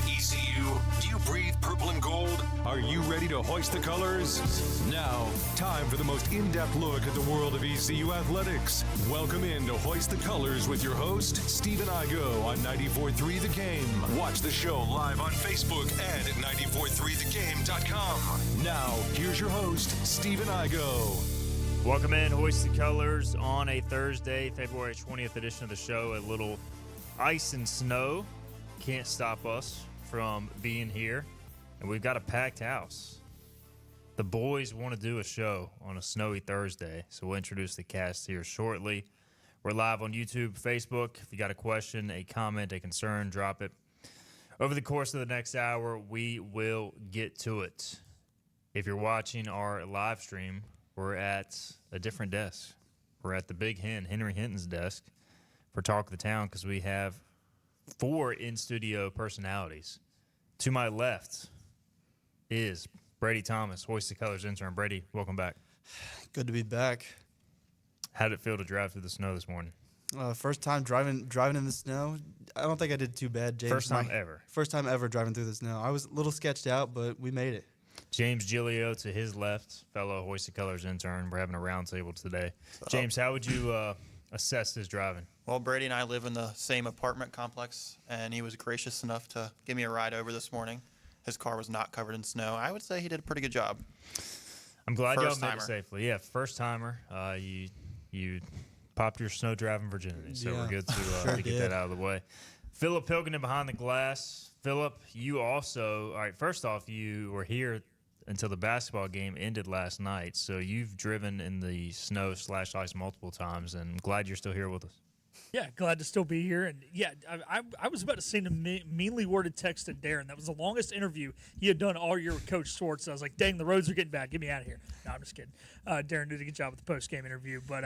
ECU? Do you breathe purple and gold? Are you ready to hoist the colors? Now, time for the most in-depth look at the world of ECU athletics. Welcome in to Hoist the Colors with your host, Stephen Igo on 94.3 The Game. Watch the show live on Facebook and at 943thegame.com. Now, here's your host, Stephen Igo. Welcome in, Hoist the Colors on a Thursday, February 20th edition of the show. A little ice and snow can't stop us from being here, and we've got a packed house. The boys want to do a show on a snowy Thursday, so we'll introduce the cast here shortly. We're live on YouTube, Facebook. If you got a question, a comment, a concern, drop it. Over the course of the next hour, we will get to it. If you're watching our live stream, we're at a different desk. We're at the Big Hen, Henry Hinton's desk, for Talk of the Town, because we have 4 in-studio personalities. To my left is Brady Thomas, Hoist the Colors intern. Brady, welcome back. Good to be back. How did it feel to drive through the snow this morning? First time driving in the snow. I don't think I did too bad, James. First time ever. First time ever driving through the snow. I was a little sketched out, but we made it. James Gilio to his left, fellow Hoist the Colors intern. We're having a roundtable today. James, how would you assess his driving? Well, Brady and I live in the same apartment complex, and he was gracious enough to give me a ride over this morning. His car was not covered in snow. I would say he did a pretty good job. I'm glad y'all made it safely. Yeah, first timer. You popped your snow driving virginity, so we're good to get that out of the way. Philip Pilkington behind the glass. Philip, you also, all right, first off, you were here until the basketball game ended last night, so you've driven in the snow/ice multiple times, and glad you're still here with us. Yeah, glad to still be here. And, yeah, I was about to send a meanly worded text to Darren. That was the longest interview he had done all year with Coach Swartz. I was like, dang, the roads are getting bad. Get me out of here. No, I'm just kidding. Darren did a good job with the post-game interview. But,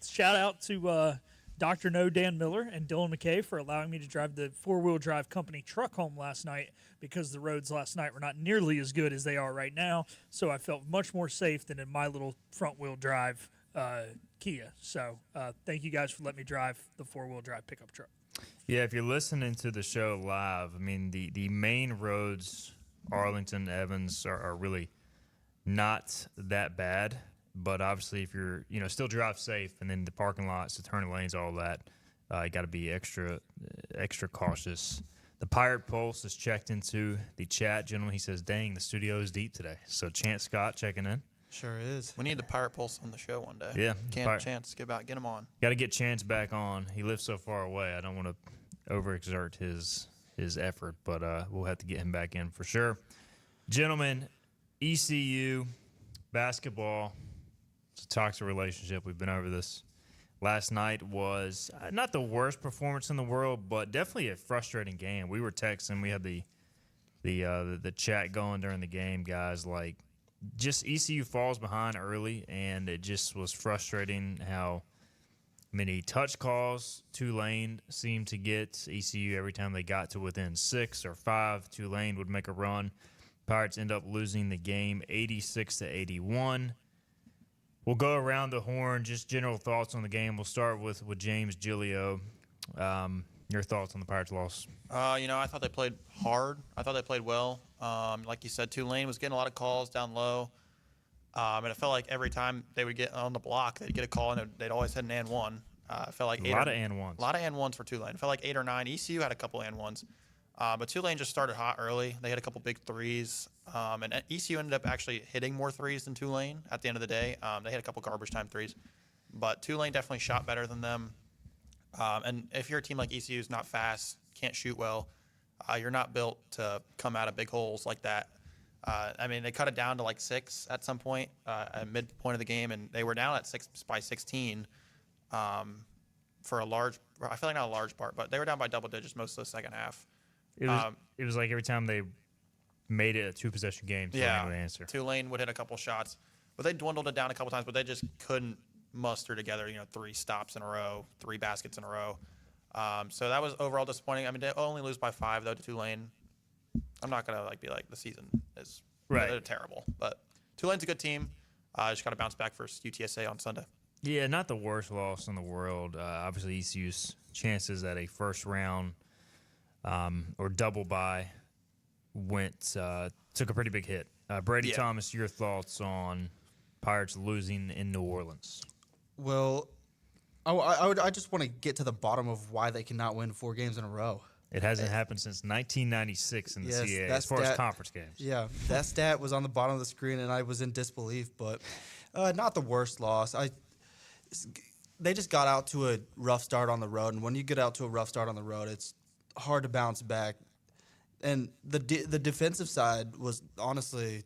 shout out to Dr. No Dan Miller and Dylan McKay for allowing me to drive the four-wheel drive company truck home last night, because the roads last night were not nearly as good as they are right now. So I felt much more safe than in my little front-wheel drive Kia. So thank you guys for letting me drive the four-wheel drive pickup truck. Yeah, if you're listening to the show live, I mean, the main roads, Arlington, Evans, are really not that bad. But obviously, if you're, still drive safe, and then the parking lots, the turning lanes, all that, you got to be extra cautious. The Pirate Pulse is checked into the chat, gentlemen. He says, dang, the studio is deep today. So Chance Scott checking in. Sure is. We need the Pirate Pulse on the show one day. Yeah. Chance, get him on. Got to get Chance back on. He lives so far away. I don't want to overexert his effort, but we'll have to get him back in for sure. Gentlemen, ECU basketball. It's a toxic relationship. We've been over this. Last night was not the worst performance in the world, but definitely a frustrating game. We were texting. We had the chat going during the game, guys. Like, just ECU falls behind early, and it just was frustrating how many touch calls Tulane seemed to get. ECU, every time they got to within 6 or 5, Tulane would make a run. Pirates end up losing the game 86-81. We'll go around the horn, just general thoughts on the game. We'll start with James Gilio. Your thoughts on the Pirates' loss? I thought they played hard. I thought they played well. Like you said, Tulane was getting a lot of calls down low. And it felt like every time they would get on the block, they'd get a call, and they'd always had an and one. It felt like a lot of and ones. A lot of and ones for Tulane. It felt like 8 or 9. ECU had a couple and ones. But Tulane just started hot early. They had a couple big threes. And ECU ended up actually hitting more threes than Tulane at the end of the day. They had a couple garbage time threes. But Tulane definitely shot better than them. And if you're a team like ECU who's not fast, can't shoot well, you're not built to come out of big holes like that. They cut it down to like 6 at some point at midpoint of the game, and they were down at 6 by 16 for a large – I feel like not a large part, but they were down by double digits most of the second half. It was like every time they made it a two-possession game, Tulane would answer. Tulane would hit a couple shots. But they dwindled it down a couple times, but they just couldn't muster together, 3 stops in a row, 3 baskets in a row. So that was overall disappointing. I mean, they only lose by 5, though, to Tulane. I'm not going to be like the season is right. They're terrible. But Tulane's a good team. Just got to bounce back for UTSA on Sunday. Yeah, not the worst loss in the world. Obviously, ECU's chances at a first-round or double bye took a pretty big hit. Brady Thomas, your thoughts on Pirates losing in New Orleans? Well, I just want to get to the bottom of why they cannot win 4 games in a row. It hasn't happened since 1996 in the CAA as far as conference games. Yeah, that stat was on the bottom of the screen, and I was in disbelief, but not the worst loss. They just got out to a rough start on the road, and when you get out to a rough start on the road, it's hard to bounce back. And the defensive side was honestly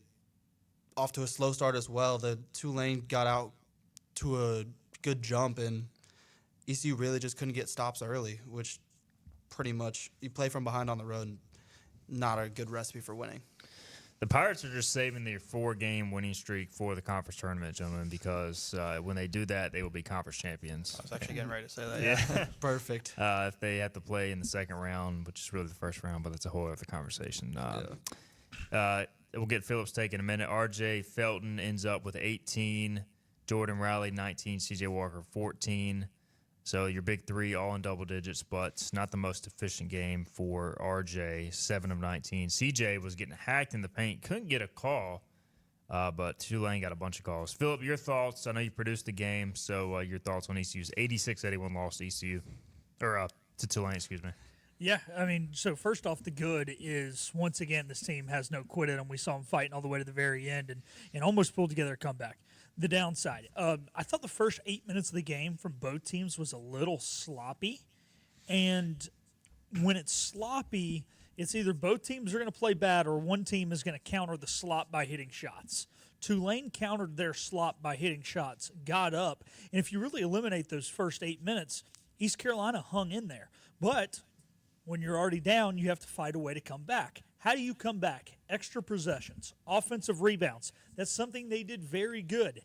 off to a slow start as well. The Tulane got out to a good jump, and ECU really just couldn't get stops early, which pretty much you play from behind on the road, not a good recipe for winning. The Pirates are just saving their 4-game winning streak for the conference tournament, gentlemen, because when they do that, they will be conference champions. I was actually getting ready to say that. Yeah. Perfect. If they have to play in the second round, which is really the first round, but that's a whole other conversation. We'll get Phillips' take in a minute. R.J. Felton ends up with 18, Jordan Riley 19, C.J. Walker 14. So your big 3 all in double digits, but not the most efficient game for RJ, 7 of 19. CJ was getting hacked in the paint, couldn't get a call, but Tulane got a bunch of calls. Philip, your thoughts? I know you produced the game, so your thoughts on ECU's 86-81 loss to ECU, or to Tulane, excuse me. Yeah, I mean, so first off, the good is, once again, this team has no quit in them. We saw them fighting all the way to the very end and almost pulled together a comeback. The downside, I thought the first 8 minutes of the game from both teams was a little sloppy. And when it's sloppy, it's either both teams are going to play bad or one team is going to counter the slop by hitting shots. Tulane countered their slop by hitting shots, got up. And if you really eliminate those first 8 minutes, East Carolina hung in there. But when you're already down, you have to fight a way to come back. How do you come back? Extra possessions, offensive rebounds. That's something they did very good.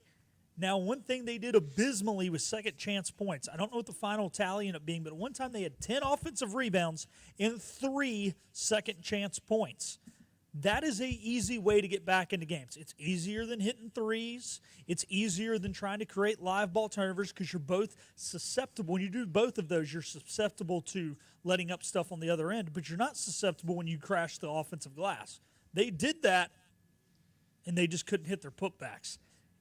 Now, one thing they did abysmally was second chance points. I don't know what the final tally ended up being, but at one time they had 10 offensive rebounds and 3 second chance points. That is an easy way to get back into games. It's easier than hitting threes. It's easier than trying to create live ball turnovers because you're both susceptible. When you do both of those, you're susceptible to letting up stuff on the other end, but you're not susceptible when you crash the offensive glass. They did that, and they just couldn't hit their putbacks.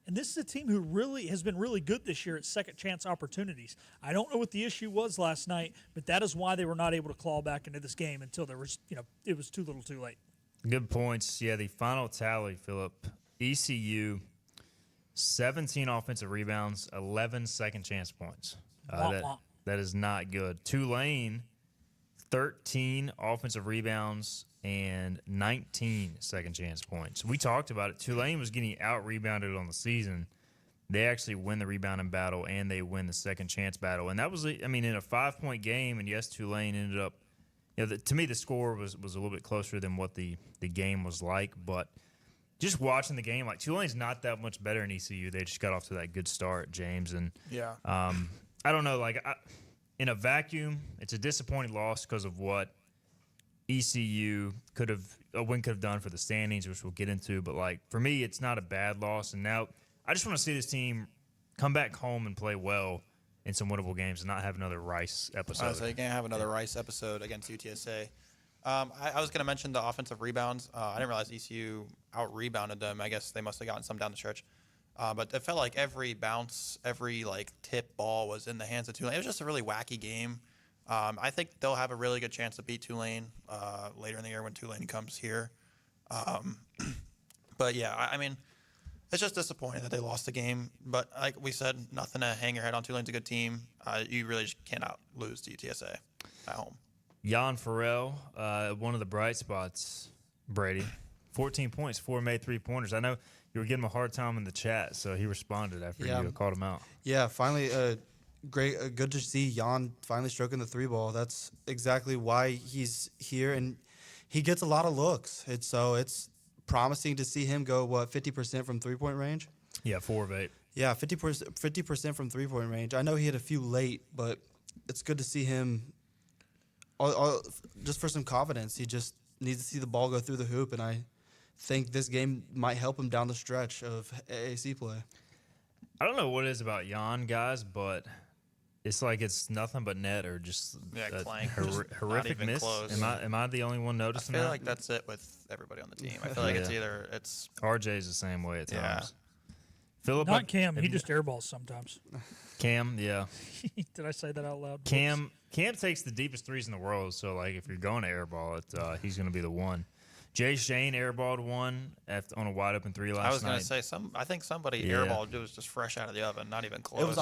And this is a team who really has been really good this year at second chance opportunities. I don't know what the issue was last night, but that is why they were not able to claw back into this game until there was, it was too little too late. Good points. Yeah, the final tally, Philip. ECU, 17 offensive rebounds, 11 second chance points. That is not good. Tulane, 13 offensive rebounds and 19 second chance points. We talked about it. Tulane was getting out-rebounded on the season. They actually win the rebounding battle, and they win the second chance battle. And that was, in a 5-point game, and yes, Tulane ended up, to me the score was a little bit closer than what the game was like. But just watching the game, Tulane's not that much better than ECU. They just got off to that good start, James. And I don't know, in a vacuum, it's a disappointing loss because of what ECU could have done for the standings, which we'll get into. But for me, it's not a bad loss. And now I just want to see this team come back home and play well in some winnable games and not have another Rice episode. So you can't have another Rice episode against UTSA. I was going to mention the offensive rebounds. I didn't realize ECU out-rebounded them. I guess they must have gotten some down the stretch. But it felt like every bounce, every tip ball was in the hands of Tulane. It was just a really wacky game. I think they'll have a really good chance to beat Tulane later in the year when Tulane comes here. But yeah, it's just disappointing that they lost the game. But like we said, nothing to hang your head on. Tulane's a good team. You really just cannot lose to UTSA at home. Jan Farrell, one of the bright spots, Brady. 14 points, 4 made 3-pointers. I know you were giving him a hard time in the chat, so he responded after you called him out. Yeah, finally, good to see Jan finally stroking the 3-ball. That's exactly why he's here, and he gets a lot of looks. It's promising to see him go 50% from 3-point range. Yeah, 4 of 8. Yeah, 50% from 3-point range. I know he had a few late, but it's good to see him. Just for some confidence, he just needs to see the ball go through the hoop, and I think this game might help him down the stretch of AAC play. I don't know what it is about Jan, guys, but it's like it's nothing but net or just clank. horrific even miss. close. Am I the only one I noticing feel that? like that's it with everybody on the team. I feel like it's Yeah. either it's RJ's the same way at Yeah. times. Philip, Not Cam. He just airballs sometimes. Cam, yeah. Did I say that out loud? Cam takes the deepest threes in the world. So like, if you're going to airball it, he's going to be the one. Jay Shane airballed one on a wide open three last night. I was going to say I think somebody airballed. It was just fresh out of the oven, not even close. It was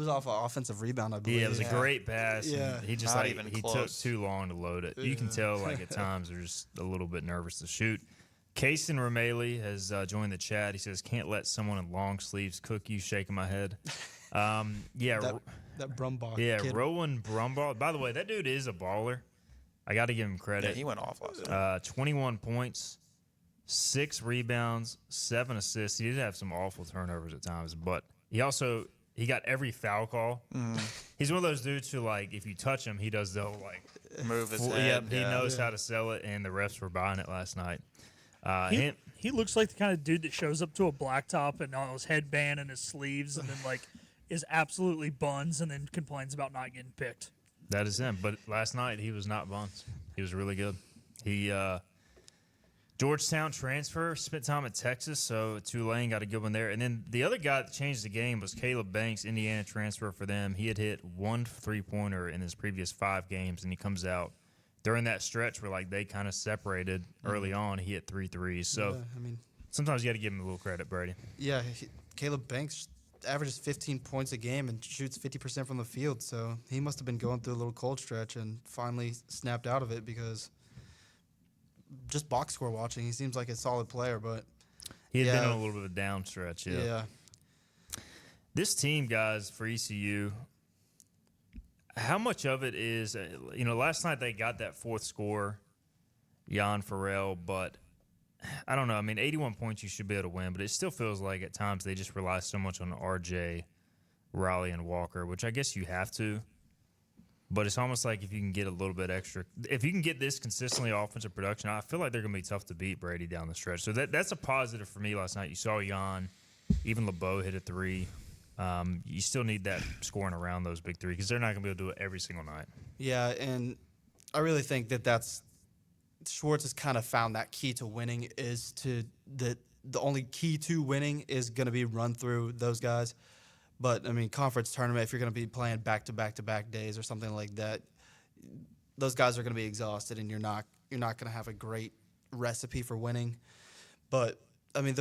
off an offensive rebound, I believe. Yeah, it was a great pass. Yeah. And he just Not like even he close. took too long to load it. You can tell like at times they're just a little bit nervous to shoot. Kason Rameli has joined the chat. He says, "Can't let someone in long sleeves cook you." Shaking my head. That Brumbach kid. Rowan Brumbaugh. By the way, that dude is a baller. I got to give him Yeah, credit. he went off last night. 21 points, 6 rebounds, 7 assists. He did have some awful turnovers at times, but he got every foul call. He's one of those dudes who, like, if you touch him, he does the whole, like, Move his full, head. he knows how to sell it, and the refs were buying it last night. He looks like the kind of dude that shows up to a blacktop and on his headband and his sleeves, and then like is absolutely buns, and then complains about not getting picked. That is him. But last night he was not buns. He was really good. He Georgetown transfer, spent time at Texas, so Tulane got a good one there. And then the other guy that changed the game was Caleb Banks, Indiana transfer for them. He had hit 1 3-pointer in his previous 5 games, and he comes out during that stretch where like they kind of separated early on. He hit 3 threes. So sometimes you got to give him a little credit, Brady. Yeah, Caleb Banks averages 15 points a game and shoots 50% from the field. So he must have been going through a little cold stretch and finally snapped out of it, because just box score watching, he seems like a solid player. But He had been on a little bit of a down stretch. yeah. This team, guys, for ECU, how much of it is, last night they got that 4th score, Jan Farrell, but I don't know. I mean, 81 points you should be able to win, but it still feels like at times they just rely so much on RJ, Raleigh, and Walker, which I guess you have to. But it's almost like if you can get a little bit extra, if you can get this consistently offensive production, I feel like they're going to be tough to beat, Brady, down the stretch. So that's a positive for me last night. You saw Jan, even LeBeau hit a 3. You still need that scoring around those big 3 because they're not going to be able to do it every single night. Yeah, and I really think that's Schwartz has kind of found that key to winning is to the only key to winning is going to be run through those guys. But I mean, conference tournament, if you're going to be playing back-to-back days or something like that, those guys are going to be exhausted, and you're not going to have a great recipe for winning. But I mean,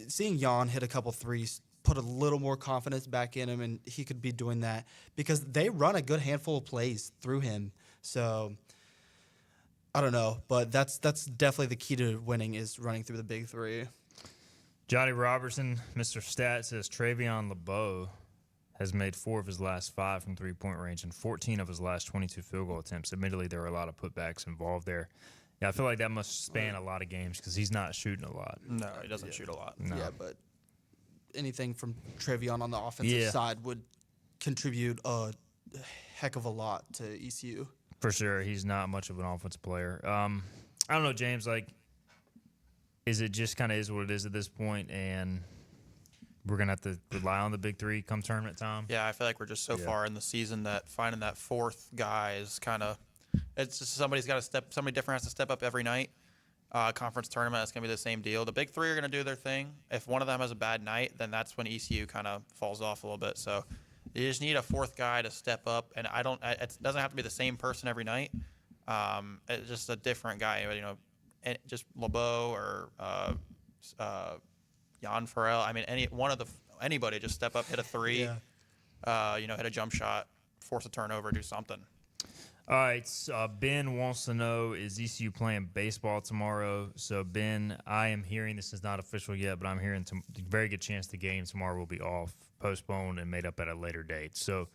seeing Jan hit a couple threes put a little more confidence back in him, and he could be doing that because they run a good handful of plays through him. So I don't know, but that's definitely the key to winning is running through the big 3. Johnny Robertson, Mr. Stat, says Travion LeBeau has made 4 of his last 5 from 3-point range and 14 of his last 22 field goal attempts. Admittedly, there were a lot of putbacks involved there. Yeah, I feel like that must span a lot of games because he's not shooting a lot. No, he doesn't shoot a lot. No. Yeah, but anything from Travion on the offensive side would contribute a heck of a lot to ECU. For sure. He's not much of an offensive player. I don't know, James, like, is it just kind of is what it is at this point, and we're going to have to rely on the big 3 come tournament time? Yeah, I feel like we're just so far in the season that finding that 4th guy is kind of – it's just somebody different has to step up every night. Conference tournament, that's going to be the same deal. The big 3 are going to do their thing. If one of them has a bad night, then that's when ECU kind of falls off a little bit. So you just need a 4th guy to step up, and it doesn't have to be the same person every night. It's just a different guy, and just LeBeau or Jan Farrell. I mean, anybody just step up, hit a 3, hit a jump shot, force a turnover, do something. All right, Ben wants to know, is ECU playing baseball tomorrow? So, Ben, I am hearing, this is not official yet, but I'm hearing very good chance the game tomorrow will be off, postponed, and made up at a later date. So,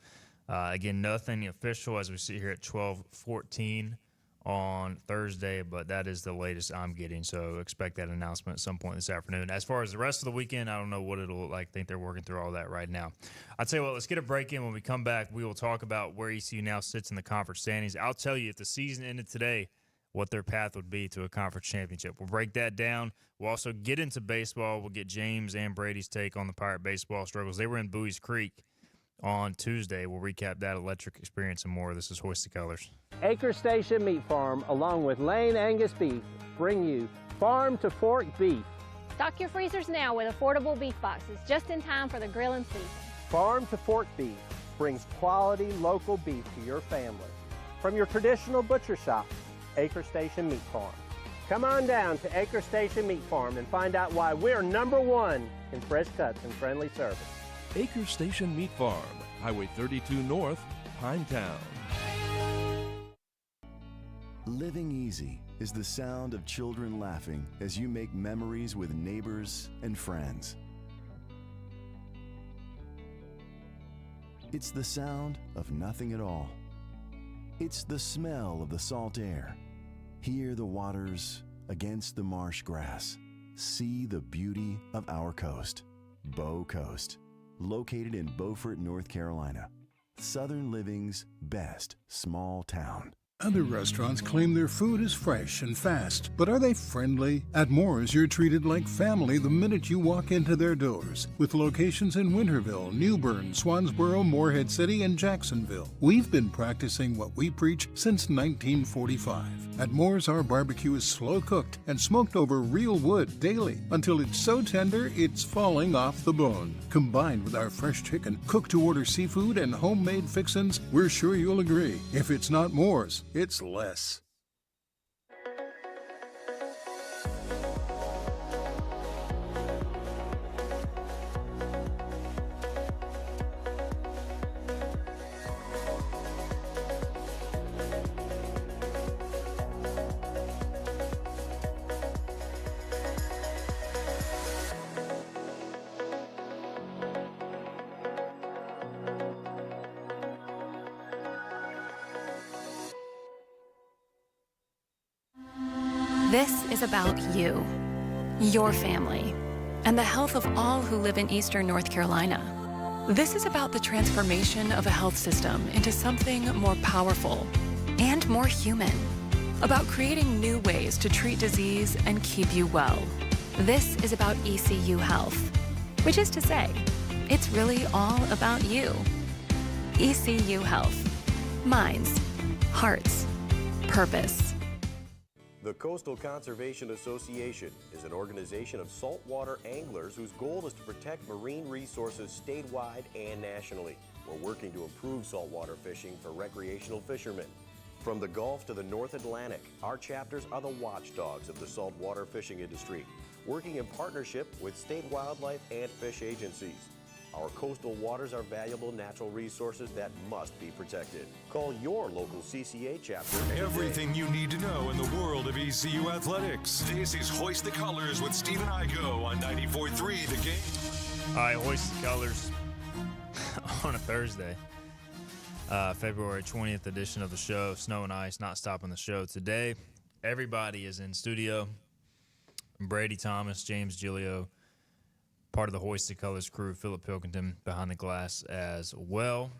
again, nothing official as we sit here at 12:14 on Thursday, but that is the latest I'm getting. So expect that announcement at some point this afternoon. As far as the rest of the weekend, I don't know what it'll look like. I think they're working through all that right now. I'll tell you what, let's get a break in. When we come back, we will talk about where ECU now sits in the conference standings. I'll tell you if the season ended today, what their path would be to a conference championship. We'll break that down. We'll also get into baseball. We'll get James and Brady's take on the Pirate baseball struggles. They were in Bowie's Creek on Tuesday. We'll recap that electric experience and more. This is Hoist the Colors. Acre Station Meat Farm, along with Lane Angus Beef, bring you Farm to Fork Beef. Stock your freezers now with affordable beef boxes just in time for the grilling season. Farm to Fork Beef brings quality local beef to your family. From your traditional butcher shop, Acre Station Meat Farm. Come on down to Acre Station Meat Farm and find out why we're #1 in fresh cuts and friendly service. Acre Station Meat Farm, Highway 32 North, Pinetown. Living easy is the sound of children laughing as you make memories with neighbors and friends. It's the sound of nothing at all. It's the smell of the salt air. Hear the waters against the marsh grass. See the beauty of our coast. Bow Coast, located in Beaufort, North Carolina. Southern Living's best small town. Other restaurants claim their food is fresh and fast, but are they friendly? At Moore's, you're treated like family the minute you walk into their doors. With locations in Winterville, New Bern, Swansboro, Morehead City, and Jacksonville. We've been practicing what we preach since 1945. At Moore's, our barbecue is slow cooked and smoked over real wood daily until it's so tender it's falling off the bone. Combined with our fresh chicken, cooked to order seafood, and homemade fixins, we're sure you'll agree. If it's not Moore's, it's less. This is about you, your family, and the health of all who live in Eastern North Carolina. This is about the transformation of a health system into something more powerful and more human, about creating new ways to treat disease and keep you well. This is about ECU Health, which is to say, it's really all about you. ECU Health. Minds, hearts, purpose. The Coastal Conservation Association is an organization of saltwater anglers whose goal is to protect marine resources statewide and nationally. We're working to improve saltwater fishing for recreational fishermen. From the Gulf to the North Atlantic, our chapters are the watchdogs of the saltwater fishing industry, working in partnership with state wildlife and fish agencies. Our coastal waters are valuable natural resources that must be protected. Call your local CCA chapter today. Everything you need to know in the world of ECU athletics. This is Hoist the Colors with Stephen Igo on 94.3 The Game. All right, Hoist the Colors on a Thursday. February 20th edition of the show. Snow and ice not stopping the show today. Everybody is in studio. Brady Thomas, James Giglio, part of the Hoist the Colors crew. Philip Pilkington behind the glass as well.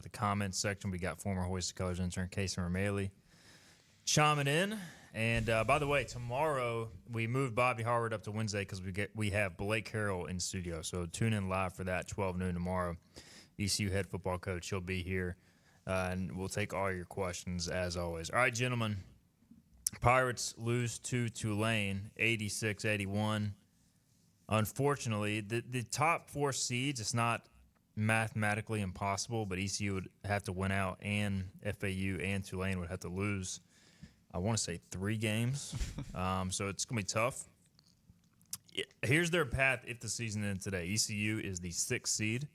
The comments section, we got former Hoist the Colors intern Casey Ramaley chiming in. And by the way, tomorrow we moved Bobby Harvard up to Wednesday because we have Blake Carroll in studio. So tune in live for that 12 noon tomorrow. ECU head football coach, he'll be here, and we'll take all your questions as always. All right, gentlemen. Pirates lose to Tulane, 86-81. Unfortunately, the top four seeds, it's not mathematically impossible, but ECU would have to win out, and FAU and Tulane would have to lose, I want to say, 3 games. So it's going to be tough. Here's their path if the season ends today. ECU is the 6th seed,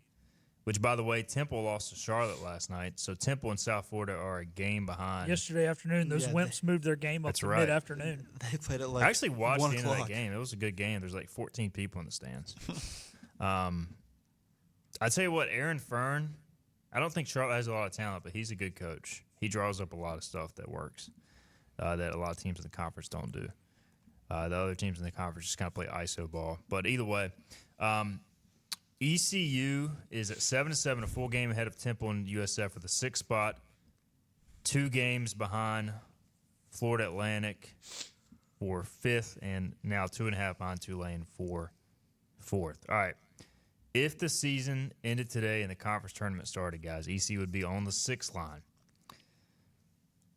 which, by the way, Temple lost to Charlotte last night. So Temple and South Florida are a game behind. Yesterday afternoon, those Wimps moved their game up to mid-afternoon. They played it like I actually watched 1 the end of o'clock. that game. It was a good game. There's like 14 people in the stands. I tell you what, Aaron Fern, I don't think Charlotte has a lot of talent, but he's a good coach. He draws up a lot of stuff that works that a lot of teams in the conference don't do. The other teams in the conference just kind of play ISO ball. But either way, ECU is at 7-7, a full game ahead of Temple and USF for the 6th spot, 2 games behind Florida Atlantic for 5th, and now 2.5 behind Tulane for 4th. All right. If the season ended today and the conference tournament started, guys, ECU would be on the 6th line.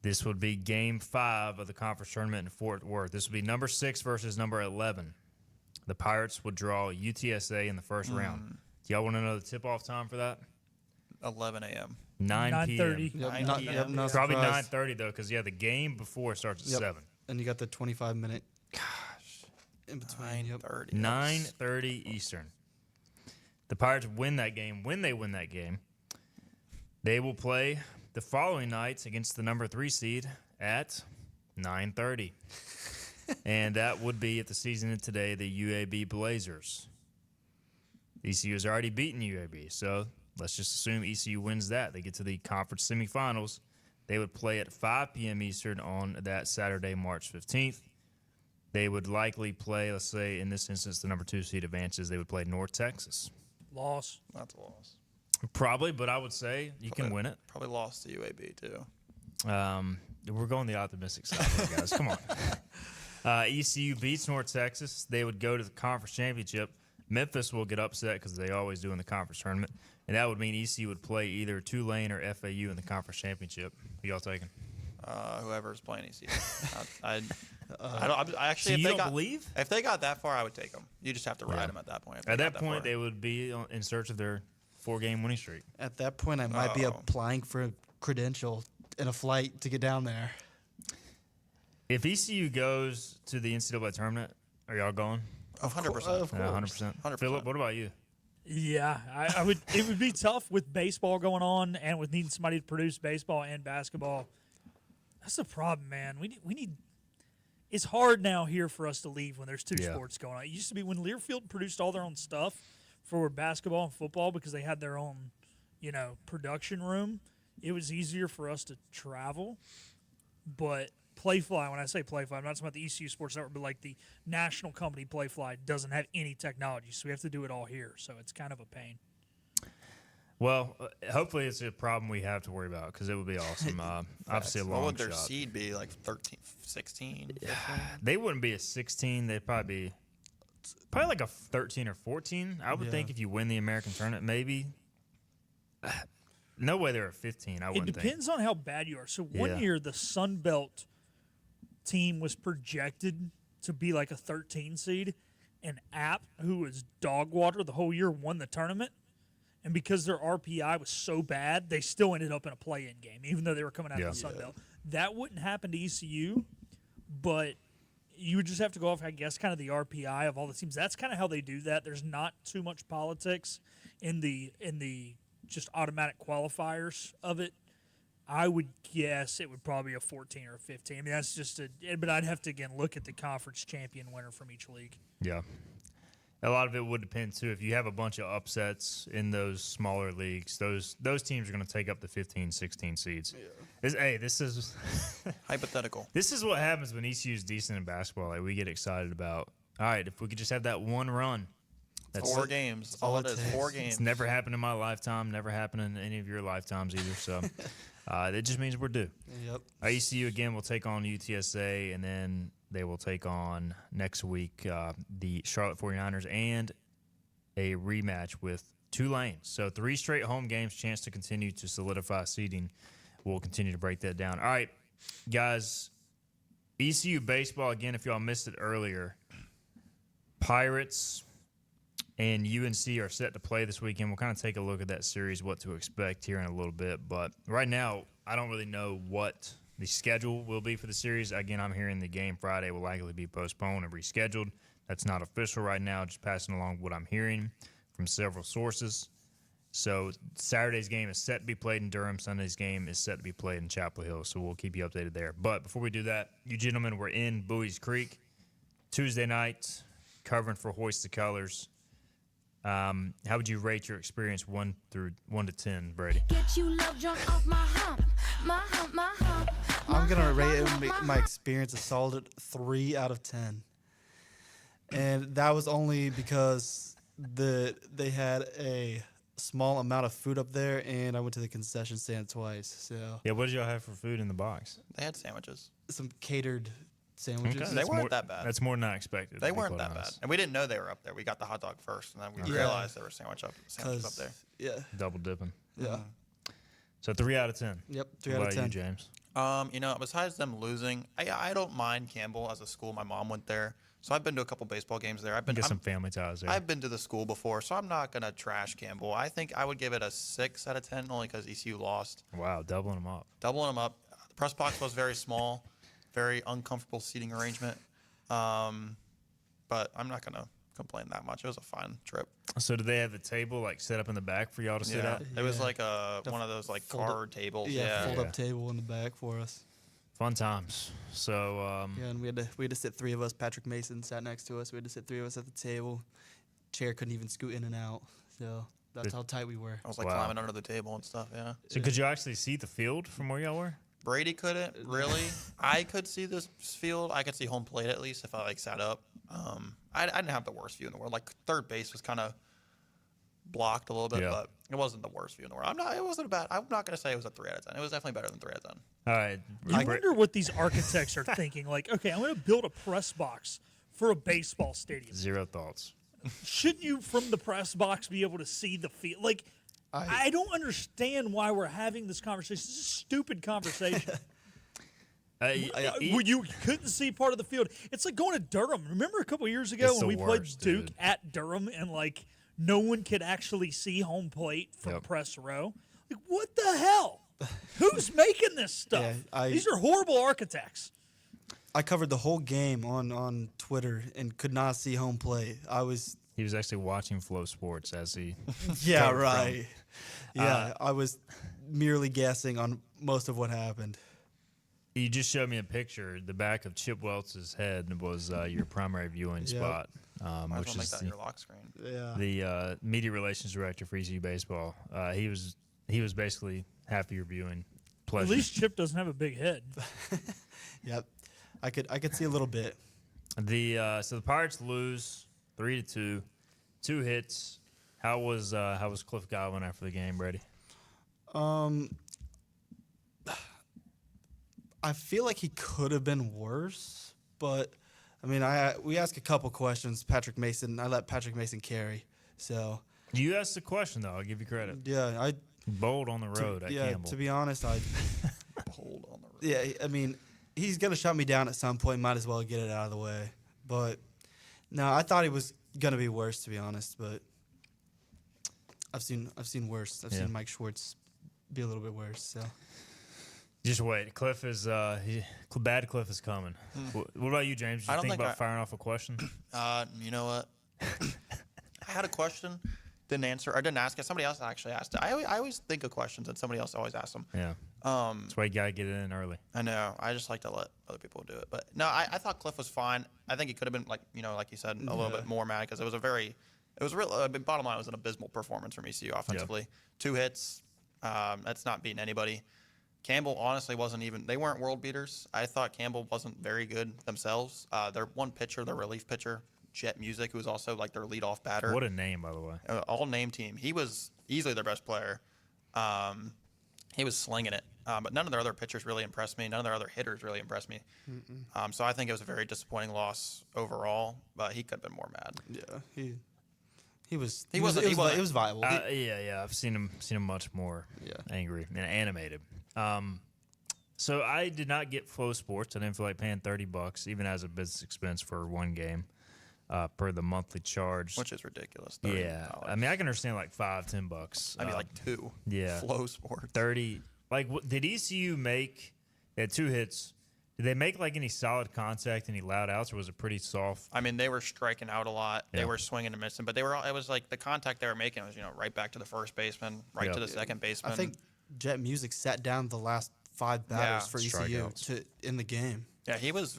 This would be Game 5 of the conference tournament in Fort Worth. This would be number 6 versus number 11. The Pirates would draw UTSA in the first round. Do y'all want to know the tip-off time for that? 11 a.m. 9 p.m. 9:30. Not Probably surprised. 9:30 though, because the game before starts at 7. And you got the 25-minute. In between. 9:30. 9:30 Eastern. The Pirates win that game. When they win that game, they will play the following night against the number 3 seed at 9:30. And that would be, if the season ended today, the UAB Blazers. ECU has already beaten UAB, so let's just assume ECU wins that. They get to the conference semifinals. They would play at 5 p.m. Eastern on that Saturday, March 15th. They would likely play, let's say, in this instance, the number 2 seed advances. They would play North Texas. Loss. That's a loss. Probably, but I would say you can win it. Probably lost to UAB, too. We're going the optimistic side here, guys. Come on. ECU beats North Texas. They would go to the conference championship. Memphis will get upset because they always do in the conference tournament. And that would mean ECU would play either Tulane or FAU in the conference championship. Who y'all taking? Whoever's playing ECU. I actually, So you if they don't got, believe? If they got that far, I would take them. You just have to ride them at that point. if they At got that point, far. they would be in search of their 4-game winning streak. At that point, I might be applying for a credential and a flight to get down there. If ECU goes to the NCAA tournament, are y'all going? 100%. Of course. 100%. Philip, what about you? Yeah, I would. It would be tough with baseball going on and with needing somebody to produce baseball and basketball. That's the problem, man. We need. It's hard now here for us to leave when there's 2 sports going on. It used to be when Learfield produced all their own stuff for basketball and football because they had their own, production room. It was easier for us to travel, but Playfly, when I say Playfly, I'm not talking about the ECU Sports Network, but like the national company Playfly doesn't have any technology, so we have to do it all here. So it's kind of a pain. Well, hopefully it's a problem we have to worry about because it would be awesome. Obviously a long What would their shot. seed be? Like 13, 16? 15? They wouldn't be a 16. They'd probably like a 13 or 14. I would think if you win the American tournament, maybe. No way they're a 15, I wouldn't It depends on how bad you are. So one Yeah. year, the Sun Belt team was projected to be like a 13 seed, and App, who was dog water the whole year, won the tournament. And because their RPI was so bad, they still ended up in a play-in game, even though they were coming out of the Sun Belt. That wouldn't happen to ECU, but you would just have to go off, I guess, kind of the RPI of all the teams. That's kind of how they do that. There's not too much politics in the just automatic qualifiers of it. I would guess it would probably be a 14 or a 15. I mean, that's just but I'd have to, again, look at the conference champion winner from each league. Yeah. A lot of it would depend, too. If you have a bunch of upsets in those smaller leagues, those teams are going to take up the 15, 16 seeds. Yeah. This is hypothetical. This is what happens when ECU is decent in basketball. Like, we get excited about, all right, if we could just have that one run. That's 4 games. That's all it is. 4 games. It's never happened in my lifetime. Never happened in any of your lifetimes either. So it just means we're due. Yep. ECU again will take on UTSA, and then they will take on next week the Charlotte 49ers and a rematch with Tulane. So 3 straight home games, chance to continue to solidify seeding. We'll continue to break that down. All right, guys. ECU baseball again. If y'all missed it earlier, Pirates and UNC are set to play this weekend. We'll kind of take a look at that series, what to expect here in a little bit. But right now, I don't really know what the schedule will be for the series. Again, I'm hearing the game Friday will likely be postponed and rescheduled. That's not official right now, just passing along what I'm hearing from several sources. So Saturday's game is set to be played in Durham. Sunday's game is set to be played in Chapel Hill. So we'll keep you updated there. But before we do that, you gentlemen were in Bowie's Creek Tuesday night covering for Hoist the Colors. How would you rate your experience 1 to 10, Brady? Get you love drunk off my hump, my hump, my hump. I'm gonna rate my experience a solid 3 out of 10, and that was only because they had a small amount of food up there, and I went to the concession stand twice. So yeah, what did y'all have for food in the box? They had sandwiches. Some catered sandwiches. Okay, They that's weren't more- that bad. That's more than I expected. They to be weren't quite that bad, honest. and we didn't know they were up there. We got the hot dog first, and then we Yeah. realized there were sandwiches up there. Yeah. Double dipping. Yeah. So 3 out of 10. Yep. 3 What out of about 10. you, James? You know, besides them losing, I don't mind Campbell as a school. My mom went there, so I've been to a couple baseball games there. Get some family ties there. I've been to the school before, so I'm not gonna trash Campbell. I think I would give it a 6 out of 10, only because ECU lost. Wow, doubling them up. Doubling them up. The press box was very small, very uncomfortable seating arrangement. But I'm not gonna complain that much. It was a fun trip. So do they have the table like set up in the back for y'all to sit Yeah, at? it was like one of those like card tables. Yeah, Fold-up table in the back for us. Fun times. So Yeah, and we had to sit 3 of us. Patrick Mason sat next to us. We had to sit 3 of us at the table. Chair couldn't even scoot in and out. So that's how tight we were. I was like climbing under the table and stuff. Yeah. So could you actually see the field from where y'all were? Brady couldn't really. I could see this field. I could see home plate at least if I like sat up. I didn't have the worst view in the world. Like third base was kind of blocked a little bit, but it wasn't the worst view in the world. It wasn't bad. I'm not gonna say it was a 3 out of 10. It was definitely better than 3 out of 10. All right. I wonder what these architects are thinking. Like, okay, I'm going to build a press box for a baseball stadium. Zero thoughts. Shouldn't you, from the press box, be able to see the field? Like, I don't understand why we're having this conversation. This is a stupid conversation. Where you couldn't see part of the field. It's like going to Durham. Remember a couple years ago It's when the we worst, played Duke dude. at Durham and like no one could actually see home plate from press row? Like, what the hell? Who's making this stuff? Yeah, These are horrible architects. I covered the whole game on Twitter and could not see home plate. He was actually watching Flow Sports as he. Yeah, covered right. from. Yeah, I was merely guessing on most of what happened. You just showed me a picture. The back of Chip Weltz's head was your primary viewing Yep. spot, Might which as well make is that your lock screen. Yeah. the media relations director for ECU baseball. He was basically half of your viewing pleasure. At least Chip doesn't have a big head. Yep, I could see a little bit. So the Pirates lose 3-2, 2 hits. How was Cliff Godwin after the game, Brady? I feel like he could have been worse, but I mean, we asked a couple questions. I let Patrick Mason carry. So You asked the question though. I'll give you credit. yeah, Bold on the road at Campbell. to be honest, Hold on the road. yeah, I mean, he's gonna shut me down at some point. Might as well get it out of the way. But no, I thought he was gonna be worse, to be honest. But I've seen worse. I've seen Mike Schwartz be a little bit worse. So Just wait. Cliff is bad. Cliff is coming. What about you, James? Did I you don't think think about firing off a question? You know what? I had a question, didn't answer. I didn't ask it. Somebody else actually asked it. I always think of questions and somebody else always asks them. Yeah. That's why you gotta get it in early. I know. I just like to let other people do it. But no, I thought Cliff was fine. I think he could have been like you said, a little bit more mad because it was real. Bottom line, it was an abysmal performance from ECU offensively. 2 hits. That's not beating anybody. Campbell honestly wasn't even. They weren't world beaters. I thought Campbell wasn't very good themselves. Their one pitcher, their relief pitcher, Jet Music, who was also like their leadoff batter. What a name, by the way. All name team. He was easily their best player. He was slinging it. But none of their other pitchers really impressed me. None of their other hitters really impressed me. So I think it was a very disappointing loss overall. But he could have been more mad. yeah, he was. He It was viable. Yeah. I've seen him much more angry and animated. So I did not get Flow Sports. I didn't feel like paying $30, even as a business expense for one game, per the monthly charge. Which is ridiculous. Yeah, I mean I can understand like $5-10. I mean like 2. Yeah, Flow Sports. 30. Like, did ECU make? They had 2 hits. Did they make like any solid contact, any loud outs, or was it pretty soft? I mean, they were striking out a lot. They Yeah. were swinging and missing, but it was like the contact they were making was right back to the first baseman, right Yeah. to the second baseman. I think Jet Music sat down the last 5 batters for ECU in the game. Yeah, he was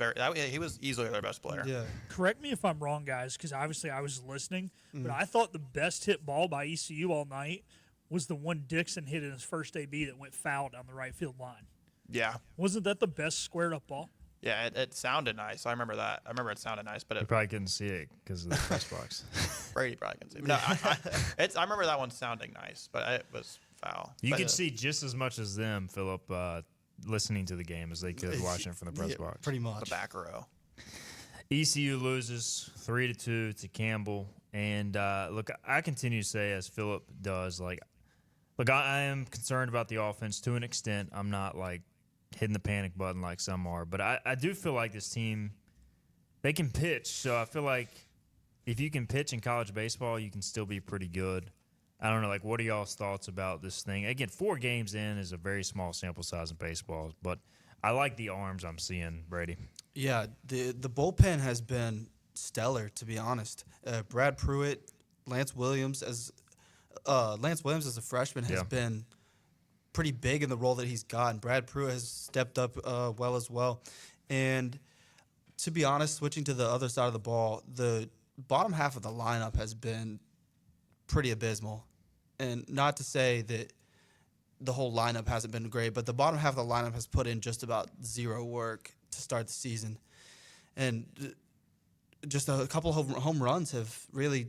he was easily their best player. Yeah. Correct me if I'm wrong, guys, because obviously I was listening, but I thought the best hit ball by ECU all night was the one Dixon hit in his first AB that went foul down the right field line. Yeah. Wasn't that the best squared up ball? Yeah, it sounded nice. I remember that. I remember it sounded nice, but You probably couldn't see it because of the press box. Brady probably couldn't see it. No, I remember that one sounding nice, but it was foul. You But, could see just as much as them, Philip. listening to the game as they could watching it from the press box. Pretty much. The back row. ECU loses 3-2 to Campbell. And, look, I continue to say, as Philip does, like, look, I am concerned about the offense to an extent. I'm not, like, hitting the panic button like some are. But I do feel like this team, they can pitch. So I feel like if you can pitch in college baseball, you can still be pretty good. I don't know, like, what are y'all's thoughts about this thing? Again, 4 games in is a very small sample size in baseball, but I like the arms I'm seeing, Brady. Yeah, the bullpen has been stellar, to be honest. Brad Pruitt, Lance Williams as a freshman has been pretty big in the role that he's gotten. Brad Pruitt has stepped up well as well. And to be honest, switching to the other side of the ball, the bottom half of the lineup has been pretty abysmal. And not to say that the whole lineup hasn't been great, but the bottom half of the lineup has put in just about zero work to start the season. And just a couple of home runs have really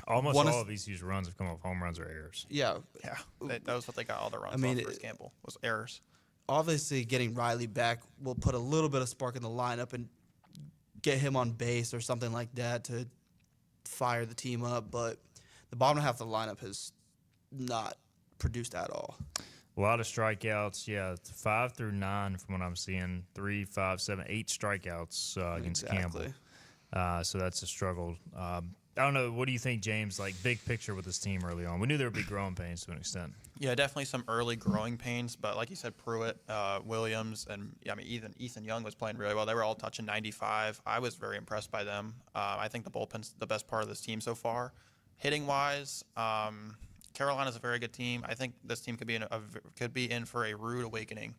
almost all of ECU's runs have come off home runs or errors. Yeah. That was what they got all the runs off versus Campbell, was errors. Obviously, getting Riley back will put a little bit of spark in the lineup and get him on base or something like that to fire the team up. But the bottom half of the lineup has not produced at all. A lot of strikeouts, 5 through 9 from what I'm seeing. 3, 5, 7, 8 strikeouts against Campbell. So that's a struggle. I don't know. What do you think, James? Like, big picture with this team early on. We knew there would be growing pains to an extent. Yeah, definitely some early growing pains. But like you said, Pruitt, Williams, and even Ethan Young was playing really well. They were all touching 95. I was very impressed by them. I think the bullpen's the best part of this team so far. Hitting wise, Carolina's a very good team. I think this team could be in for a rude awakening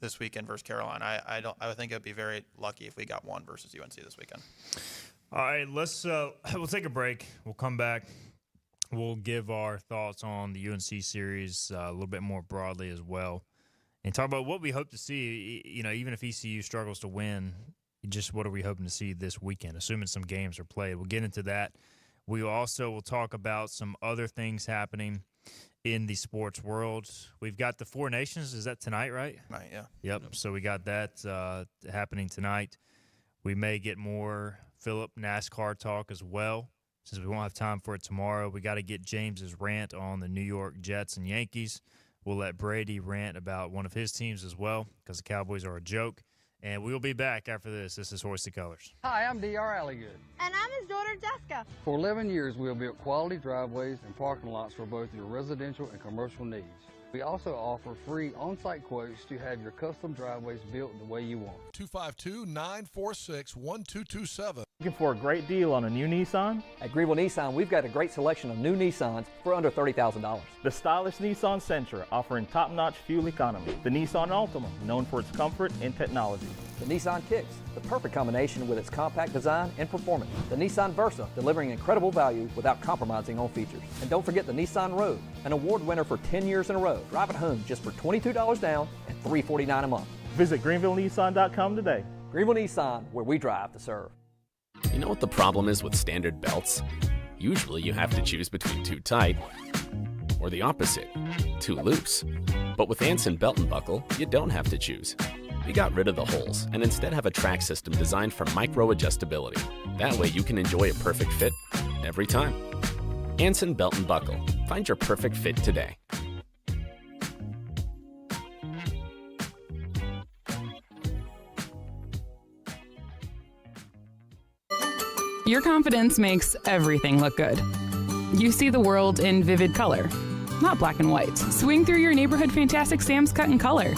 this weekend versus Carolina. I think it would be very lucky if we got one versus UNC this weekend. All right, we'll take a break. We'll come back. We'll give our thoughts on the UNC series a little bit more broadly as well, and talk about what we hope to see. You know, even if ECU struggles to win, just what are we hoping to see this weekend, assuming some games are played. We'll get into that. We also will talk about some other things happening in the sports world. We've got the Four Nations. Is that tonight, right? Right, yeah. Yep. So we got that happening tonight. We may get more Philip NASCAR talk as well, since we won't have time for it tomorrow. We got to get James's rant on the New York Jets and Yankees. We'll let Brady rant about one of his teams as well, because the Cowboys are a joke. And we'll be back after this. This is Hoist the Colors. Hi, I'm D.R. Alligood. And I'm his daughter, Jessica. For 11 years, we have built quality driveways and parking lots for both your residential and commercial needs. We also offer free on-site quotes to have your custom driveways built the way you want. 252-946-1227. Looking for a great deal on a new Nissan? At Greenville Nissan, we've got a great selection of new Nissans for under $30,000. The stylish Nissan Sentra, offering top-notch fuel economy. The Nissan Altima, known for its comfort and technology. The Nissan Kicks, the perfect combination with its compact design and performance. The Nissan Versa, delivering incredible value without compromising on features. And don't forget the Nissan Rogue, an award winner for 10 years in a row. Drive it home just for $22 down and $349 a month. Visit GreenvilleNissan.com today. Greenville Nissan, where we drive to serve. You know what the problem is with standard belts? Usually you have to choose between too tight or the opposite, too loose. But with Anson Belt and Buckle, you don't have to choose. We got rid of the holes and instead have a track system designed for micro adjustability. That way you can enjoy a perfect fit every time. Anson Belt and Buckle. Find your perfect fit today. Your confidence makes everything look good. You see the world in vivid color, not black and white. Swing through your neighborhood Fantastic Sam's Cut in Color.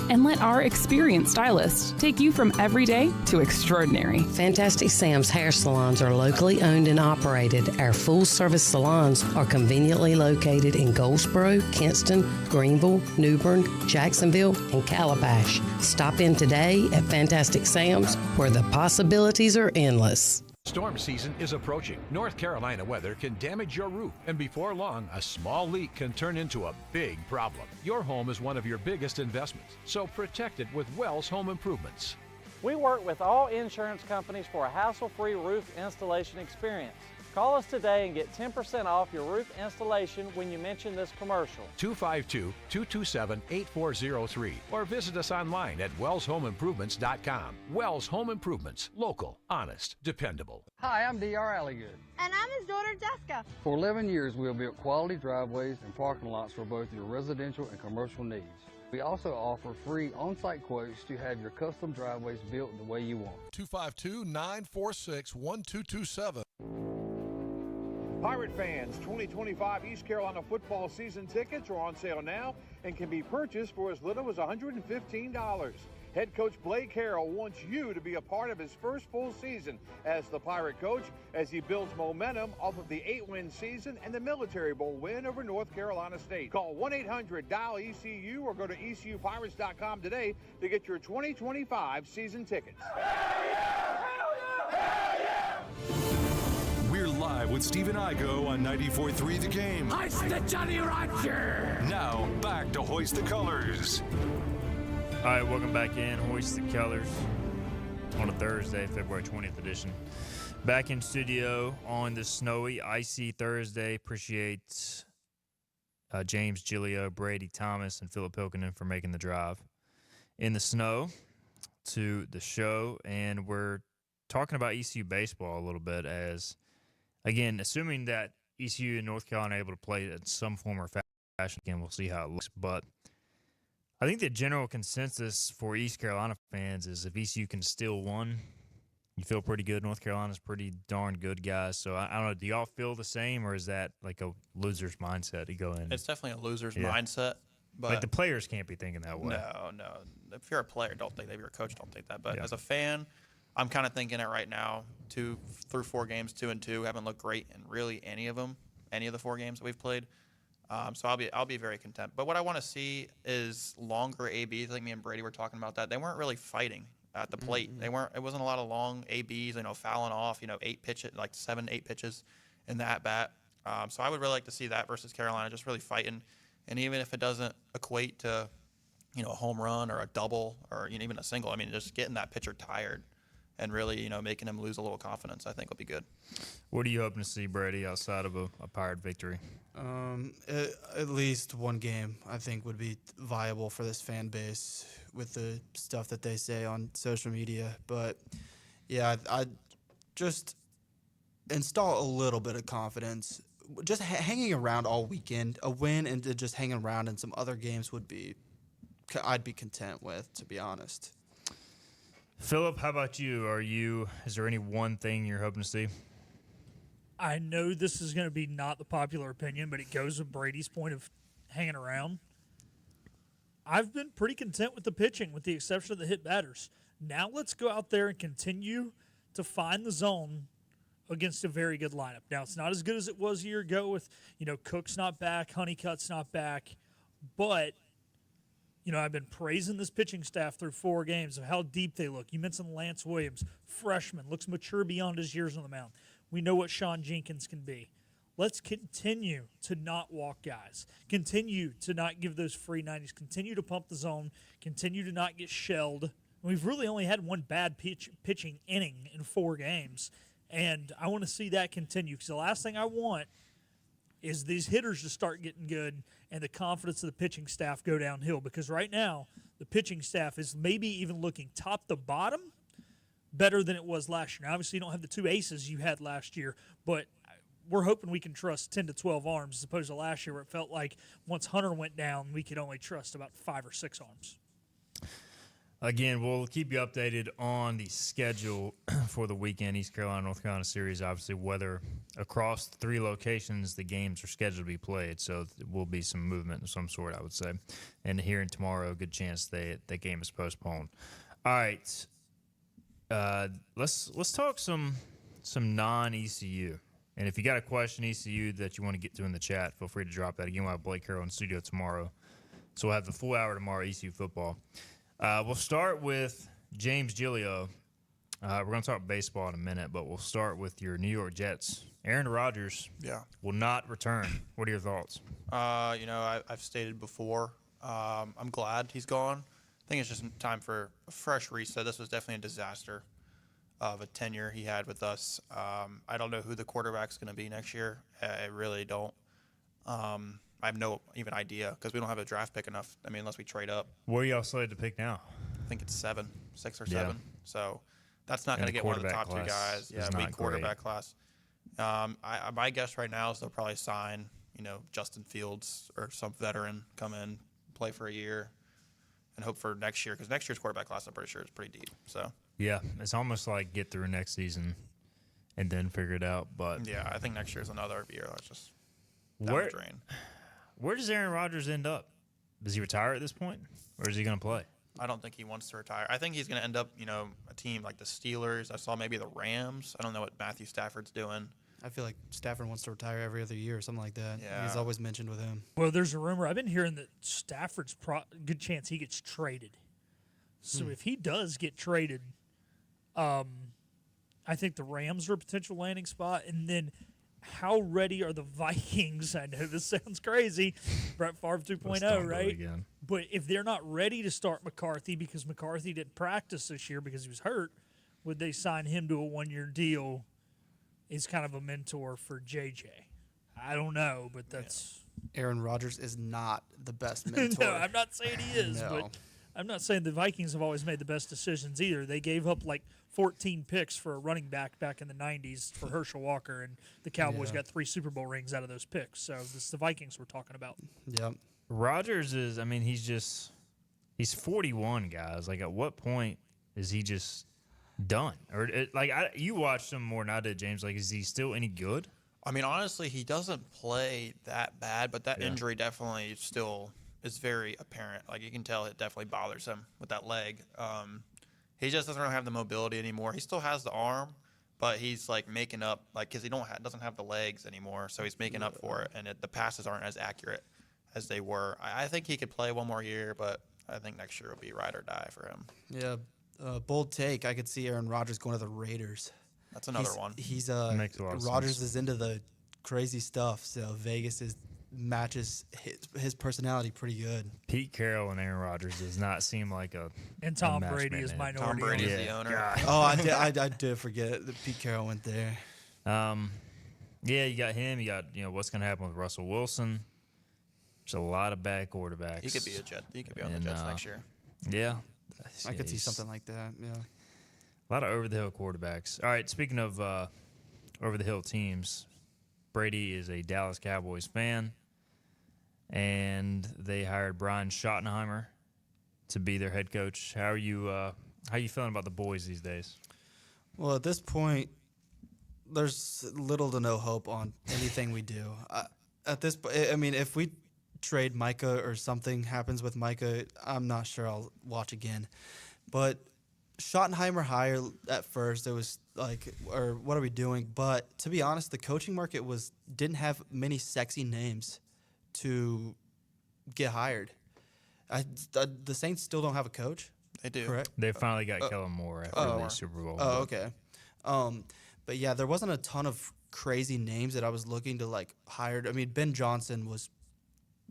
And let our experienced stylists take you from everyday to extraordinary. Fantastic Sam's hair salons are locally owned and operated. Our full-service salons are conveniently located in Goldsboro, Kinston, Greenville, New Bern, Jacksonville, and Calabash. Stop in today at Fantastic Sam's, where the possibilities are endless. Storm season is approaching. North Carolina weather can damage your roof, and before long, a small leak can turn into a big problem. Your home is one of your biggest investments, so protect it with Wells Home Improvements. We work with all insurance companies for a hassle-free roof installation experience. Call us today and get 10% off your roof installation when you mention this commercial. 252-227-8403 or visit us online at wellshomeimprovements.com. Wells Home Improvements. Local, honest, dependable. Hi, I'm D.R. Alligood. And I'm his daughter, Jessica. For 11 years, we have built quality driveways and parking lots for both your residential and commercial needs. We also offer free on-site quotes to have your custom driveways built the way you want. 252-946-1227. Pirate fans, 2025 East Carolina football season tickets are on sale now and can be purchased for as little as $115. Head coach Blake Harrell wants you to be a part of his first full season as the Pirate coach as he builds momentum off of the 8-win season and the Military Bowl win over North Carolina State. Call 1-800-DIAL-ECU or go to ECUPirates.com today to get your 2025 season tickets. We're live with Stephen Igo on 94.3 The Game. Hoist the Johnny Roger! Now, back to Hoist the Colors. All right, welcome back in. Hoist the Colors on a Thursday, February 20th edition. Back in studio on this snowy, icy Thursday. Appreciate James Gilio, Brady Thomas, and Philip Pilkinen for making the drive in the snow to the show. And we're talking about ECU baseball a little bit as, again, assuming that ECU and North Carolina are able to play in some form or fashion. Again, we'll see how it looks. But I think the general consensus for East Carolina fans is if ECU can steal one, you feel pretty good. North Carolina's pretty darn good, guys. So I don't know. Do y'all feel the same, or is that like a loser's mindset to go in? It's definitely a loser's mindset. But like the players can't be thinking that way. No. If you're a player, don't think that. If you're a coach, don't think that. But as a fan, I'm kind of thinking it right now. 2 through 4 games, 2-2, haven't looked great in really any of them, any of the 4 games that we've played. So I'll be very content. But what I want to see is longer ABs. I think me and Brady were talking about that. They weren't really fighting at the plate. They weren't. It wasn't a lot of long ABs. Fouling off. 8 pitches, like 7-8 pitches in the at bat. So I would really like to see that versus Carolina, just really fighting. And even if it doesn't equate to, a home run or a double or even a single, just getting that pitcher tired and really, making him lose a little confidence, I think will be good. What are you hoping to see, Brady, outside of a Pirate victory? At least one game, I think, would be viable for this fan base with the stuff that they say on social media. But, yeah, I'd just install a little bit of confidence. Just hanging around all weekend, a win and just hanging around in some other games I'd be content with, to be honest. Philip, how about you? Is there any one thing you're hoping to see? I know this is going to be not the popular opinion, but it goes with Brady's point of hanging around. I've been pretty content with the pitching, with the exception of the hit batters. Now let's go out there and continue to find the zone against a very good lineup. Now, it's not as good as it was a year ago with, Cook's not back, Honeycutt's not back, but I've been praising this pitching staff through 4 games of how deep they look. You mentioned Lance Williams, freshman, looks mature beyond his years on the mound. We know what Sean Jenkins can be. Let's continue to not walk guys. Continue to not give those free 90s. Continue to pump the zone. Continue to not get shelled. We've really only had one bad pitching inning in 4 games, and I want to see that continue because the last thing I want is these hitters to start getting good and the confidence of the pitching staff go downhill, because right now the pitching staff is maybe even looking top to bottom better than it was last year. Now, obviously, you don't have the 2 aces you had last year, but we're hoping we can trust 10 to 12 arms as opposed to last year where it felt like once Hunter went down, we could only trust about 5 or 6 arms. Again, we'll keep you updated on the schedule for the weekend East Carolina-North Carolina series, obviously, whether across 3 locations the games are scheduled to be played. So there will be some movement of some sort, I would say. And here and tomorrow, a good chance that game is postponed. All right. Let's talk some non-ECU. And if you got a question, ECU, that you want to get to in the chat, feel free to drop that. Again, we'll have Blake Harrell in studio tomorrow. So we'll have the full hour tomorrow, ECU football. We'll start with James Gilio. We're going to talk baseball in a minute, but we'll start with your New York Jets. Aaron Rodgers will not return. What are your thoughts? I've stated before, I'm glad he's gone. I think it's just time for a fresh reset. This was definitely a disaster. of a tenure he had with us. I don't know who the quarterback's going to be next year. I really don't. I have no even idea because we don't have a draft pick enough. I mean, unless we trade up. Where are y'all slated to pick now? I think it's 6 or Yeah. 7. So that's not And going to the get one of the quarterback top 2 class guys. is Yeah, not weak quarterback great. class. My guess right now is they'll probably sign, Justin Fields or some veteran, come in, play for a year, and hope for next year because next year's quarterback class, I'm pretty sure, is pretty deep. So Yeah, it's almost like get through next season and then figure it out. But yeah, I think next year's another year that's just down the drain. Where does Aaron Rodgers end up? Does he retire at this point, or is he going to play? I don't think he wants to retire. I think he's going to end up, a team like the Steelers. I saw maybe the Rams. I don't know what Matthew Stafford's doing. I feel like Stafford wants to retire every other year or something like that. Yeah. He's always mentioned with him. Well, there's a rumor. I've been hearing that Stafford's good chance he gets traded. So if he does get traded, I think the Rams are a potential landing spot. And then how ready are the Vikings? I know this sounds crazy. Brett Favre 2.0, right? But if they're not ready to start McCarthy because McCarthy didn't practice this year because he was hurt, would they sign him to a 1-year deal? He's kind of a mentor for JJ. I don't know, but that's Aaron Rodgers is not the best mentor. No, I'm not saying he is, No. but I'm not saying the Vikings have always made the best decisions either. They gave up like 14 picks for a running back in the 90s for Herschel Walker, and the Cowboys got 3 Super Bowl rings out of those picks. So this is the Vikings we're talking about. Yep. Rodgers is, I mean, he's 41, guys. Like, at what point is he just done? Or, you watched him more than I did, James. Like, is he still any good? I mean, honestly, he doesn't play that bad, but that injury definitely still is very apparent. Like, you can tell it definitely bothers him with that leg. He just doesn't really have the mobility anymore. He still has the arm, but he's, like, making up, like, because he doesn't have the legs anymore, so he's making up for it, and the passes aren't as accurate as they were. I think he could play one more year, but I think next year will be ride or die for him. Yeah. Bold take. I could see Aaron Rodgers going to the Raiders. That's another one. He's Makes a lot of Rodgers sense. is into the crazy stuff, so Vegas matches his personality pretty good. Pete Carroll and Aaron Rodgers does not seem like a And Tom a match Brady made is in heaven. minority. Tom Brady is Yeah. the owner. God. Oh, I did forget that Pete Carroll went there. Yeah, you got him. You got what's going to happen with Russell Wilson. There's a lot of bad quarterbacks. He could be a Jet. He could be on the Jets next year. Yeah, I could see he's- something like that. Yeah. A lot of over-the-hill quarterbacks. All right, speaking of over-the-hill teams, Brady is a Dallas Cowboys fan, and they hired Brian Schottenheimer to be their head coach. How are you feeling about the boys these days? Well, at this point, there's little to no hope on anything we do. I mean, if we trade Micah or something happens with Micah, I'm not sure I'll watch again. But Schottenheimer hire at first, it was like, or what are we doing? But to be honest, the coaching market didn't have many sexy names to get hired. The Saints still don't have a coach. They do. Correct. They finally got Kellen Moore after the Super Bowl. Oh, okay. But yeah, there wasn't a ton of crazy names that I was looking to like hire. I mean, Ben Johnson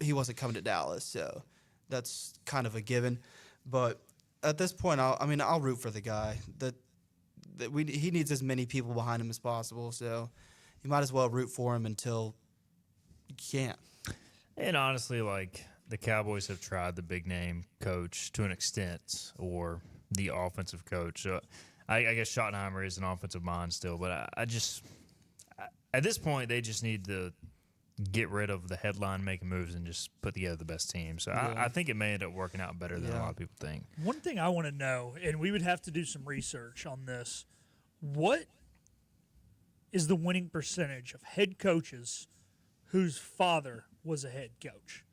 he wasn't coming to Dallas, so that's kind of a given. But at this point, I'll root for the guy. He needs as many people behind him as possible, so you might as well root for him until you can't. And honestly, like, the Cowboys have tried the big name coach to an extent, or the offensive coach. So I guess Schottenheimer is an offensive mind still, but I just at this point they just need to get rid of the headline making moves and just put together the best team. So I think it may end up working out better than a lot of people think. One thing I want to know, and we would have to do some research on this, what is the winning percentage of head coaches whose father was a head coach?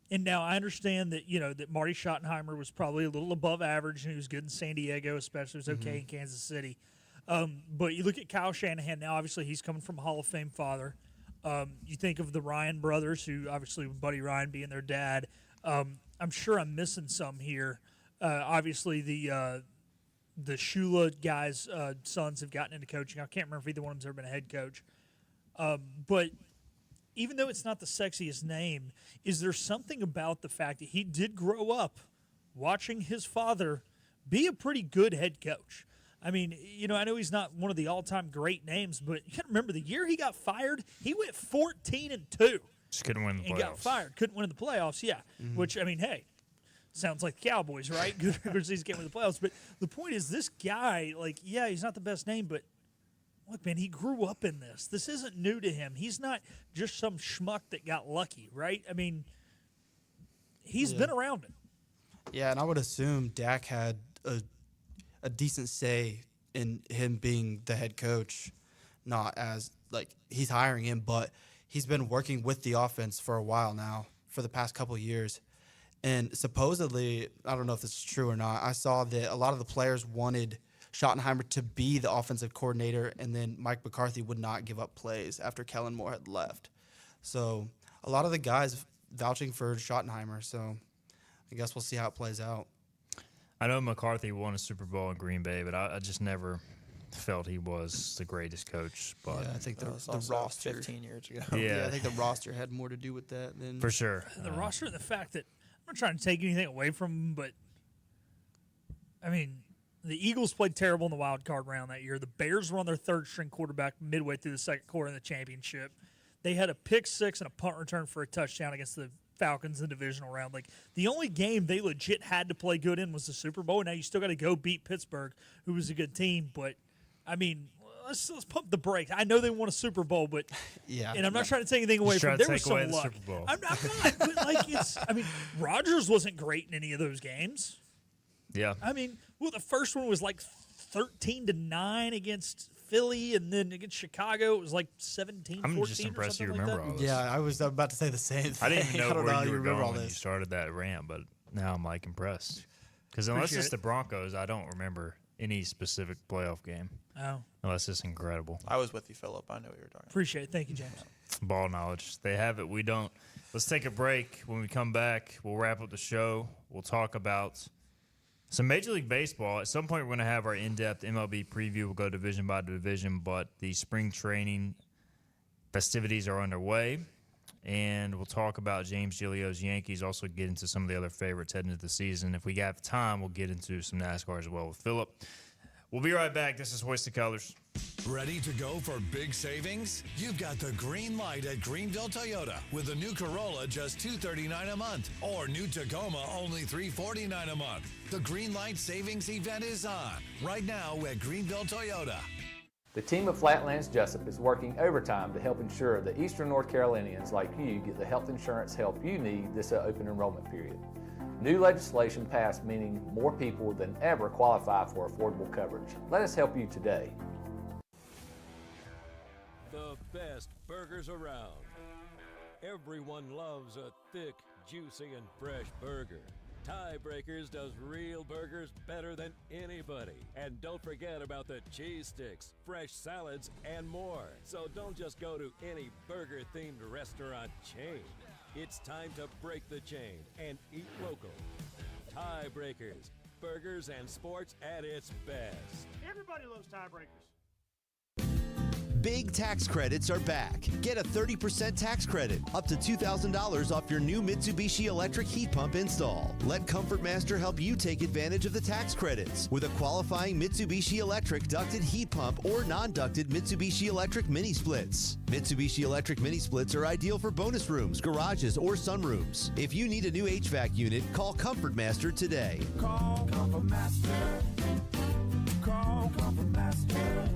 And now I understand that, that Marty Schottenheimer was probably a little above average and he was good in San Diego, especially was okay in Kansas City. But you look at Kyle Shanahan now, obviously he's coming from a Hall of Fame father. You think of the Ryan brothers, who obviously Buddy Ryan being their dad. I'm sure I'm missing some here. Obviously the Shula guys' sons have gotten into coaching. I can't remember if either one of them's ever been a head coach. But even though it's not the sexiest name, is there something about the fact that he did grow up watching his father be a pretty good head coach? I mean, I know he's not one of the all-time great names, but you got to remember the year he got fired, he went 14-2. Just couldn't win the playoffs. And got fired. Couldn't win in the playoffs, yeah. Which, I mean, hey, sounds like the Cowboys, right? Good regular season game in the playoffs. But the point is, this guy, he's not the best name, but look, man, he grew up in this. This isn't new to him. He's not just some schmuck that got lucky, right? I mean, he's been around it. Yeah, and I would assume Dak had a decent say in him being the head coach, not as, he's hiring him, but he's been working with the offense for a while now, for the past couple of years. And supposedly, I don't know if this is true or not, I saw that a lot of the players wanted Schottenheimer to be the offensive coordinator, and then Mike McCarthy would not give up plays after Kellen Moore had left. So a lot of the guys vouching for Schottenheimer, so I guess we'll see how it plays out. I know McCarthy won a Super Bowl in Green Bay, but I just never felt he was the greatest coach. But yeah, I think the also roster 15 years ago. Yeah. I think the roster had more to do with that than for sure. The roster and the fact that I'm not trying to take anything away from him, but I mean, the Eagles played terrible in the wild card round that year. The Bears were on their third string quarterback midway through the second quarter in the championship. They had a pick six and a punt return for a touchdown against the Falcons in the divisional round. The only game they legit had to play good in was the Super Bowl. Now you still got to go beat Pittsburgh, who was a good team. But I mean, let's pump the brakes. I know they won a Super Bowl, but yeah, and I'm not trying to take anything away from them. There was some luck. Super Bowl. I'm not, but I mean, Rodgers wasn't great in any of those games. Yeah. I mean, the first one was 13-9 against Philly, and then against Chicago, it was 17-14. I'm just impressed you remember all this. Yeah, I was about to say the same thing. I didn't even know don't where how you were remember going all when you this. started that rant, but now I'm impressed. Because unless it's the Broncos, I don't remember any specific playoff game. Oh. Unless it's incredible. I was with you, Philip. I know what you were talking about. Appreciate it. Thank you, James. Ball knowledge. They have it. We don't. Let's take a break. When we come back, we'll wrap up the show. We'll talk about some Major League Baseball. At some point, we're going to have our in-depth MLB preview. We'll go division by division, but the spring training festivities are underway. And we'll talk about James Giglio's Yankees, also get into some of the other favorites heading into the season. If we have time, we'll get into some NASCAR as well with Philip. We'll be right back. This is Hoist the Colors. Ready to go for big savings? You've got the green light at Greenville Toyota with a new Corolla just $239 a month or new Tacoma only $349 a month. The green light savings event is on right now at Greenville Toyota. The team of Flatlands Jessup is working overtime to help ensure that Eastern North Carolinians like you get the health insurance help you need this open enrollment period. New legislation passed meaning more people than ever qualify for affordable coverage. Let us help you today. The best burgers around. Everyone loves a thick, juicy, and fresh burger. Tiebreakers does real burgers better than anybody. And don't forget about the cheese sticks, fresh salads, and more. So don't just go to any burger-themed restaurant chain. It's time to break the chain and eat local. Tiebreakers, burgers and sports at its best. Everybody loves Tiebreakers. Big tax credits are back. Get a 30% tax credit, up to $2,000 off your new Mitsubishi electric heat pump install. Let Comfort Master help you take advantage of the tax credits with a qualifying Mitsubishi electric ducted heat pump or non-ducted Mitsubishi electric mini splits. Mitsubishi electric mini splits are ideal for bonus rooms, garages, or sunrooms. If you need a new HVAC unit, call Comfort Master today. Call Comfort Master. Call Comfort Master.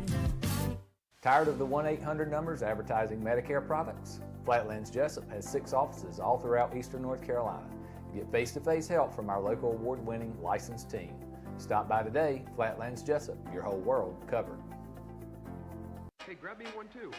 Tired of the 1-800 numbers advertising Medicare products? Flatlands Jessup has 6 offices all throughout Eastern North Carolina. Get face-to-face help from our local award-winning licensed team. Stop by today. Flatlands Jessup, your whole world covered. Hey, grab me one too.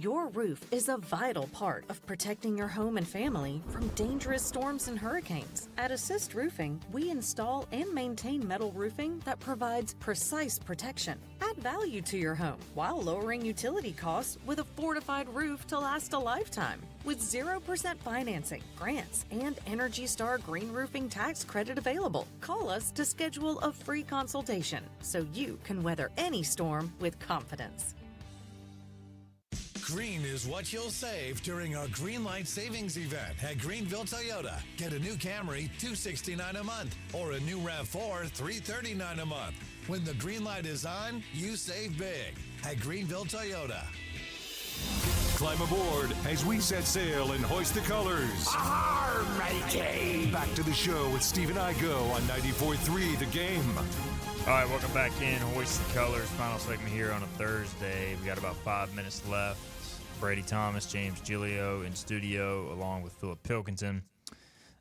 Your roof is a vital part of protecting your home and family from dangerous storms and hurricanes. At Assist Roofing, we install and maintain metal roofing that provides precise protection. Add value to your home while lowering utility costs with a fortified roof to last a lifetime. With 0% financing, grants, and Energy Star Green Roofing tax credit available. Call us to schedule a free consultation so you can weather any storm with confidence. Green is what you'll save during our Greenlight Savings event at Greenville Toyota. Get a new Camry, $269 a month, or a new RAV4, $339 a month. When the green light is on, you save big at Greenville Toyota. Climb aboard as we set sail and hoist the colors. Ahar, matey! Back to the show with Steve and I go on 94.3 The Game. All right, welcome back in. Hoist the Colors, final segment here on a Thursday. We got about 5 minutes left. Brady Thomas, James Giglio in studio, along with Philip Pilkington.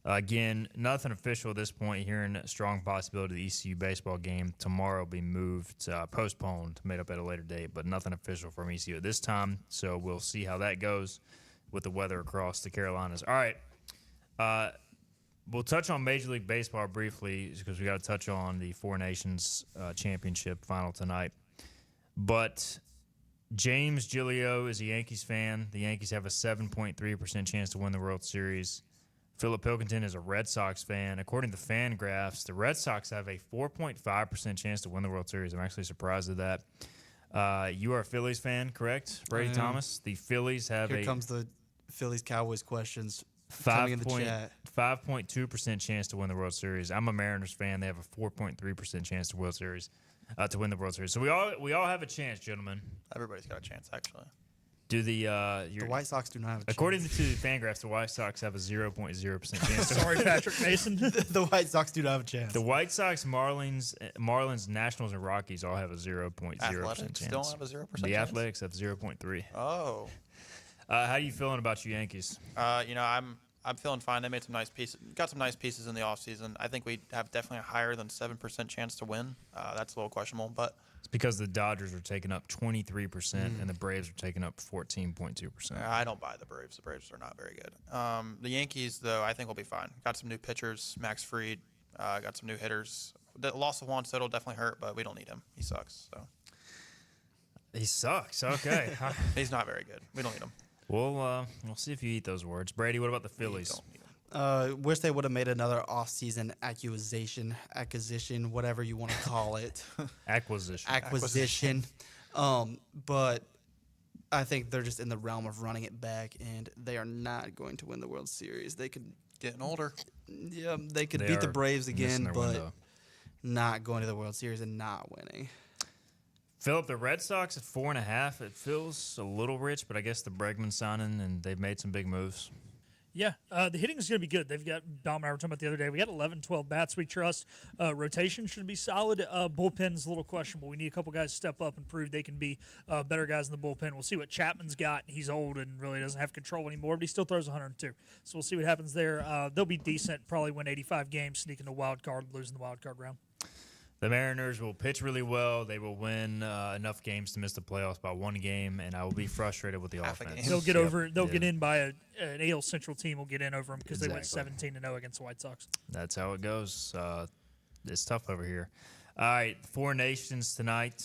Again, nothing official at this point. Hearing a strong possibility the ECU baseball game tomorrow will be moved, postponed, made up at a later date, but nothing official from ECU at this time. So we'll see how that goes with the weather across the Carolinas. All right. We'll touch on Major League Baseball briefly because we got to touch on the Four Nations Championship final tonight. But James Giglio is a Yankees fan. The Yankees have a 7.3% chance to win the World Series. Philip Pilkington is a Red Sox fan. According to FanGraphs, the Red Sox have a 4.5% chance to win the World Series. I'm actually surprised at that. You are a Phillies fan, correct, Brady Thomas? The Phillies have Here comes the Phillies-Cowboys questions. 5.2% chance to win the World Series. I'm a Mariners fan. They have a 4.3% chance to World Series to win the World Series. So we all have a chance, gentlemen. Everybody's got a chance, actually. Do the White Sox do not have a chance. According to FanGraphs, the White Sox have a 0.0% chance. Sorry, Patrick Mason. The White Sox do not have a chance. The White Sox, Marlins, Nationals, and Rockies all have a 0.0% chance. Still have a 0% chance? The Athletics have 0.3. Oh. How are you feeling about you Yankees? I'm feeling fine. They made some nice pieces. Got some nice pieces in the offseason. I think we have definitely a higher than 7% chance to win. That's a little questionable, but it's because the Dodgers are taking up 23% and the Braves are taking up 14.2%. I don't buy the Braves. The Braves are not very good. The Yankees, though, I think will be fine. Got some new pitchers. Max Fried. Got some new hitters. The loss of Juan Soto will definitely hurt, but we don't need him. He sucks. So he sucks. Okay. He's not very good. We don't need him. We'll see if you eat those words. Brady, what about the Phillies? Wish they would have made another off-season acquisition, whatever you want to call it. Acquisition. But I think they're just in the realm of running it back, and they are not going to win the World Series. They could getting older. Yeah, they could beat the Braves again, but not going to the World Series and not winning. Philip, the Red Sox at 4.5. It feels a little rich, but I guess the Bregman signing and they've made some big moves. Yeah, the hitting is going to be good. They've got, Dom and I were talking about the other day, we got 11, 12 bats we trust. Rotation should be solid. Bullpen's a little questionable. We need a couple guys to step up and prove they can be better guys in the bullpen. We'll see what Chapman's got. He's old and really doesn't have control anymore, but he still throws 102. So we'll see what happens there. They'll be decent, probably win 85 games, sneaking the wild card, losing the wild card round. The Mariners will pitch really well. They will win enough games to miss the playoffs by one game, and I will be frustrated with the offense. They'll get over. They'll get in by an AL Central team. Will get in over them because they went 17-0 against the White Sox. That's how it goes. It's tough over here. All right, Four Nations tonight.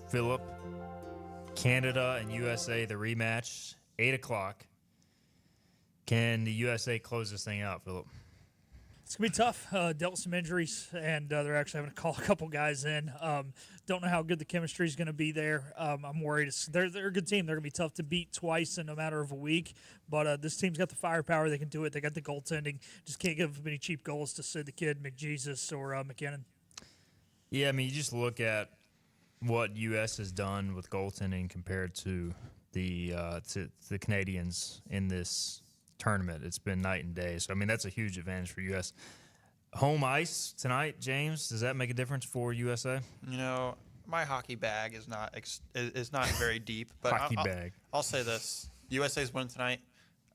Philip, Canada and USA, the rematch, 8:00. Can the USA close this thing out, Philip? It's going to be tough. Dealt with some injuries, and they're actually having to call a couple guys in. Don't know how good the chemistry is going to be there. I'm worried. They're a good team. They're going to be tough to beat twice in a matter of a week. But this team's got the firepower. They can do it. They got the goaltending. Just can't give them any cheap goals to Sid the Kid, McJesus, or McKinnon. Yeah, I mean, you just look at what U.S. has done with goaltending compared to the Canadians in this tournament. It's been night and day. So, I mean, that's a huge advantage for U.S. Home ice tonight, James, does that make a difference for USA? You know, my hockey bag is not very deep. But I'll say this. USA's winning tonight.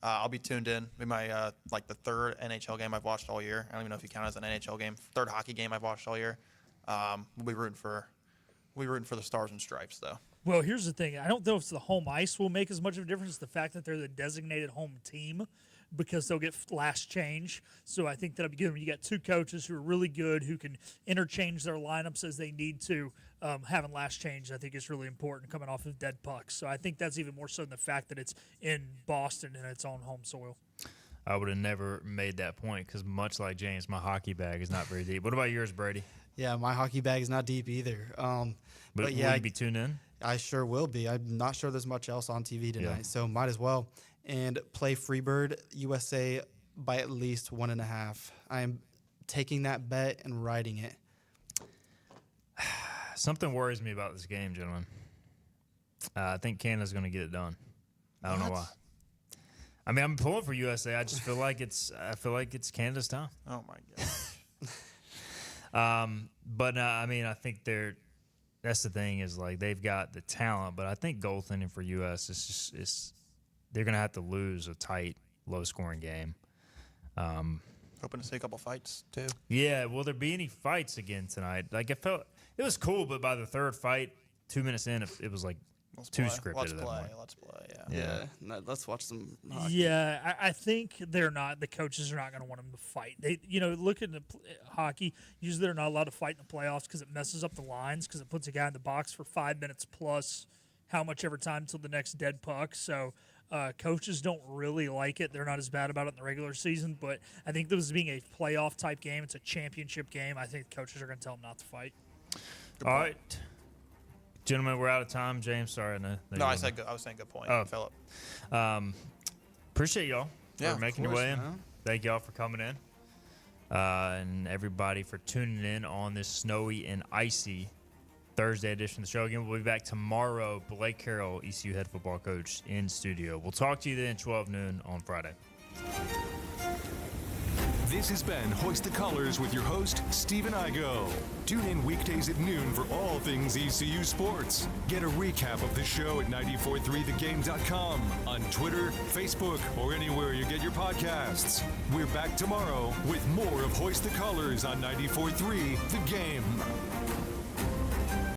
I'll be tuned in. It'll be my the third NHL game I've watched all year. I don't even know if you count it as an NHL game. Third hockey game I've watched all year. We'll be rooting for the Stars and Stripes, though. Well, here's the thing. I don't know if the home ice will make as much of a difference as the fact that they're the designated home team, because they'll get last change. So I think that'll be good when you got two coaches who are really good, who can interchange their lineups as they need to. Having last change, I think, is really important coming off of dead pucks. So I think that's even more so than the fact that it's in Boston and it's on home soil. I would have never made that point because, much like James, my hockey bag is not very deep. What about yours, Brady? Yeah, my hockey bag is not deep either. But yeah, will you be tuned in? I sure will be. I'm not sure there's much else on TV tonight, so might as well. And play Freebird USA by at least 1.5. I am taking that bet and riding it. Something worries me about this game, gentlemen. I think Canada's going to get it done. I don't know why. I mean, I'm pulling for USA. I just feel like it's Canada's time. Oh my gosh. But I mean, I think that's the thing is like they've got the talent, but I think goaltending for US is they're going to have to lose a tight, low-scoring game. Hoping to see a couple fights too. Yeah, will there be any fights again tonight? Like it was cool, but by the third fight, 2 minutes in, it was like too scripted. Let's at that play. point. Let's play. Yeah. Let's watch some hockey. Yeah, I think they're not. The coaches are not going to want them to fight. They, look at the hockey. Usually, they're not allowed to fight in the playoffs because it messes up the lines because it puts a guy in the box for 5 minutes plus how much ever time until the next dead puck. So coaches don't really like it. They're not as bad about it in the regular season, but I think this being a playoff type game, it's a championship game. I think the coaches are going to tell them not to fight. All right. Gentlemen, we're out of time. James, sorry. No, I was saying good point, Philip. Appreciate y'all for making your way in. Man. Thank y'all for coming in. And everybody for tuning in on this snowy and icy Thursday edition of the show. Again, we'll be back tomorrow. Blake Carroll, ECU head football coach, in studio. We'll talk to you then 12 noon on Friday. This has been Hoist the Colors with your host, Stephen Igo. Tune in weekdays at noon for all things ECU sports. Get a recap of the show at 943thegame.com, on Twitter, Facebook, or anywhere you get your podcasts. We're back tomorrow with more of Hoist the Colors on 94.3 The Game.